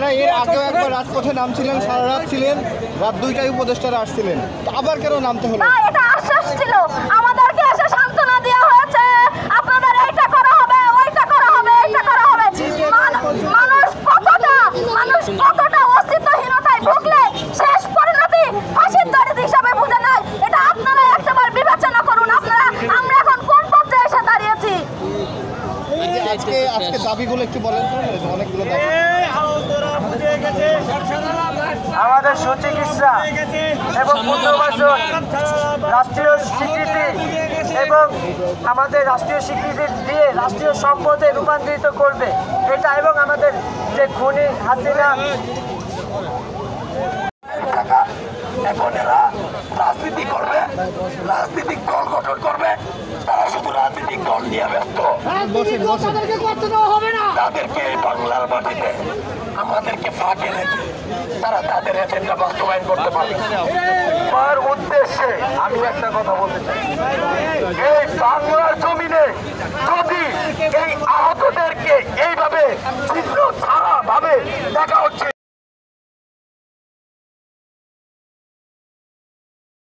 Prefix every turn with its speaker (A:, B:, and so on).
A: আপনারা এর আগেও একবার রাজপথে নামছিলেন, সারা রাত ছিলেন, রাত 2টায় উপদেষ্টারা আসছিলেন, তো আবার কেন নামতে হলো?
B: এটা আশ্বাস ছিল, আমাদেরকে এসে সান্ত্বনা দেওয়া হয়েছে, আপনাদের এইটা করা হবে, ওইটা করা হবে, এইটা করা হবে। মানুষ কতটা অস্তিত্বহীনতায় ভুগলে শেষ পরিণতি ফাঁসির দড়ি হিসাবে বুঝে নেয়, এটা আপনারা একটাবার বিবেচনা করুন। আমরা এখন কোন পথে এসে দাঁড়িয়েছি?
A: আজকে দাবিগুলো একটু বলেন তো, অনেকগুলো দাবি।
C: আমাদের সুচিকিৎসা এবং পুনর্বাসন, রাষ্ট্রীয় স্বীকৃতি এবং আমাদের রাষ্ট্রীয় স্বীকৃতি দিয়ে রাষ্ট্রীয় সম্পদে রূপান্তরিত করবে এটা, এবং আমাদের যে খুনি হাসিনা
D: এখন এরা রাজনীতি করবে, রাজনৈতিক দল গঠন করবে, তারা শুধু রাজনৈতিক দল নিয়ে ব্যস্ত। তাদেরকে বাংলার মাটিতে আমাদেরকে ফাঁকে রেখে তারা তাদের এজেন্ডা বাস্তবায়ন করতে পারবে। তার উদ্দেশ্যে আমি একটা কথা বলতে চাই, এই বাংলার জমিনে যদি এই আহতদেরকে এইভাবে চিহ্ন ছাড়া ভাবে দেখা হচ্ছে,